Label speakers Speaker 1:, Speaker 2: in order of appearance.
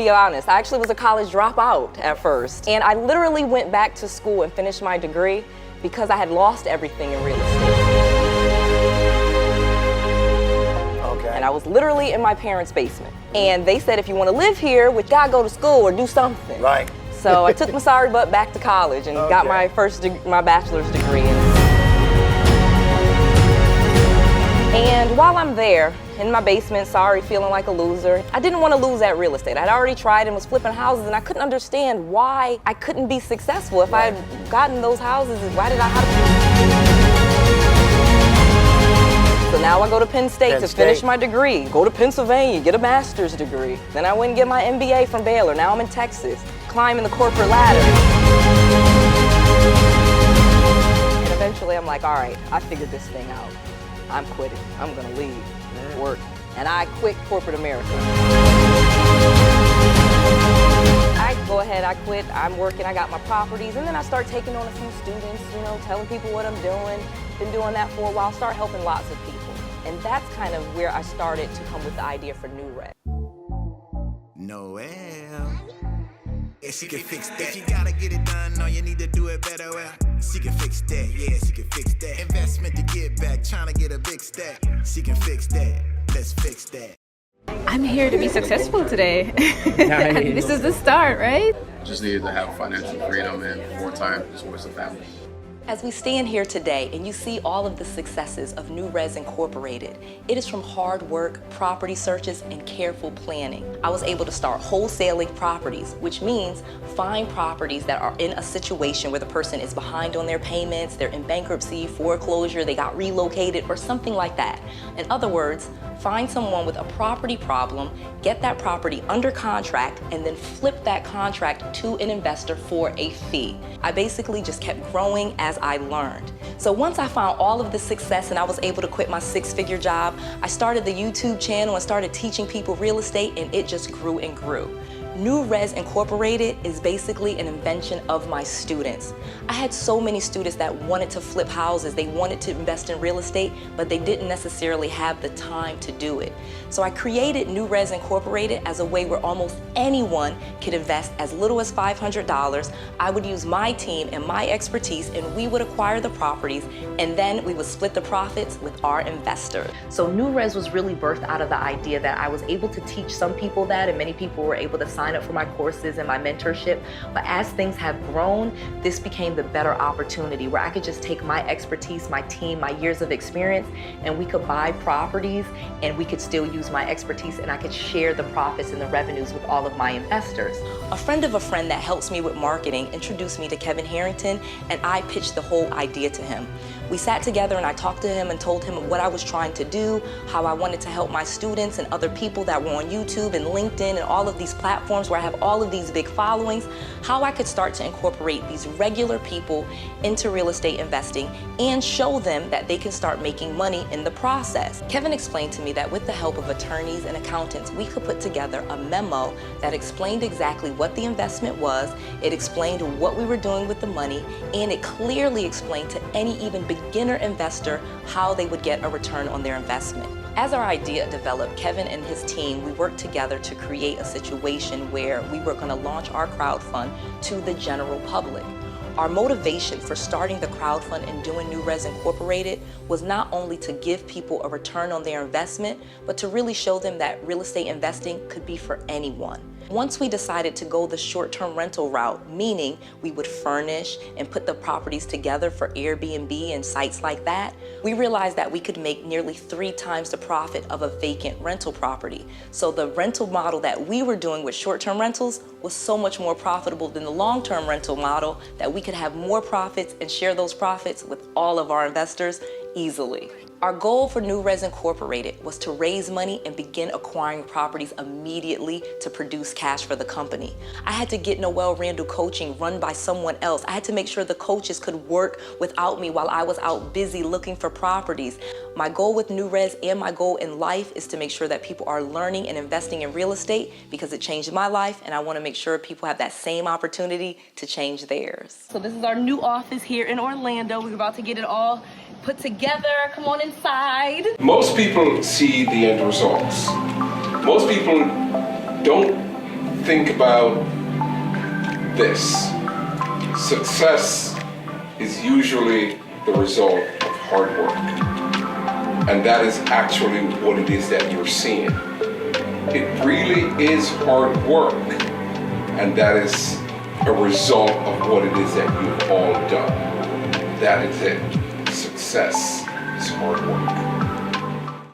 Speaker 1: be honest, I actually was a college dropout at first. And I literally went back to school and finished my degree because I had lost everything in real estate.
Speaker 2: Okay.
Speaker 1: And I was literally in my parents' basement. And they said, if you want to live here, we gotta go to school or do something.
Speaker 2: Right.
Speaker 1: So I took my sorry butt back to college and got my my bachelor's degree. And while I'm there, in my basement, sorry, feeling like a loser, I didn't want to lose that real estate. I'd already tried and was flipping houses, and I couldn't understand why I couldn't be successful. If I had gotten those houses, why did I have to? So now I go to Penn State to finish my degree, go to Pennsylvania, get a master's degree. Then I went and get my MBA from Baylor. Now I'm in Texas, climbing the corporate ladder. And eventually I'm like, all right, I figured this thing out. I'm quitting. I'm gonna leave work. And I quit corporate America. I go ahead, I quit, I'm working, I got my properties, and then I start taking on a few students, you know, telling people what I'm doing. Been doing that for a while, start helping lots of people. And that's kind of where I started to come with the idea for NewRez.
Speaker 3: Noelle. Yeah, she can fix that. If you gotta get it done, no, you need to do it better. Well, she can fix that. Yeah, she can fix that. Investment to get back, trying to get a big stack. She can fix that. Let's fix that.
Speaker 4: I'm here to be successful today. This is the start, right?
Speaker 5: Just needed to have financial freedom and more time to support the family.
Speaker 1: As we stand here today and you see all of the successes of NewRez Incorporated, it is from hard work, property searches, and careful planning. I was able to start wholesaling properties, which means find properties that are in a situation where the person is behind on their payments, they're in bankruptcy, foreclosure, they got relocated, or something like that. In other words, find someone with a property problem, get that property under contract, and then flip that contract to an investor for a fee. I basically just kept growing as I learned. So once I found all of the success and I was able to quit my six-figure job, I started the YouTube channel and started teaching people real estate, and it just grew and grew. NewRez Incorporated is basically an invention of my students. I had so many students that wanted to flip houses, they wanted to invest in real estate, but they didn't necessarily have the time to do it. So I created NewRez Incorporated as a way where almost anyone could invest as little as $500. I would use my team and my expertise, and we would acquire the properties, and then we would split the profits with our investors. So NewRez was really birthed out of the idea that I was able to teach some people that, and many people were able to sign up for my courses and my mentorship. But as things have grown, this became the better opportunity where I could just take my expertise, my team, my years of experience, and we could buy properties and we could still use my expertise, and I could share the profits and the revenues with all of my investors. A friend of a friend that helps me with marketing introduced me to Kevin Harrington, and I pitched the whole idea to him. We sat together and I talked to him and told him what I was trying to do, how I wanted to help my students and other people that were on YouTube and LinkedIn and all of these platforms where I have all of these big followings, how I could start to incorporate these regular people into real estate investing and show them that they can start making money in the process. Kevin explained to me that with the help of attorneys and accountants, we could put together a memo that explained exactly what the investment was, it explained what we were doing with the money, and it clearly explained to any even beginner investor how they would get a return on their investment. As our idea developed, Kevin and his team, we worked together to create a situation where we were going to launch our crowdfund to the general public. Our motivation for starting the crowdfund and doing NewRez Incorporated was not only to give people a return on their investment, but to really show them that real estate investing could be for anyone. Once we decided to go the short-term rental route, meaning we would furnish and put the properties together for Airbnb and sites like that, we realized that we could make nearly 3 times the profit of a vacant rental property. So the rental model that we were doing with short-term rentals was so much more profitable than the long-term rental model that we could have more profits and share those profits with all of our investors easily. Our goal for NewRez Incorporated was to raise money and begin acquiring properties immediately to produce cash for the company. I had to get Noelle Randall coaching run by someone else. I had to make sure the coaches could work without me while I was out busy looking for properties. My goal with NewRez and my goal in life is to make sure that people are learning and investing in real estate because it changed my life, and I want to make sure people have that same opportunity to change theirs. So this is our new office here in Orlando. We're about to get it all put together. Come on inside.
Speaker 6: Most people see the end results. Most people don't think about this. Success is usually the result of hard work. And that is actually what it is that you're seeing. It really is hard work. And that is a result of what it is that you've all done. That is it. Success is hard work.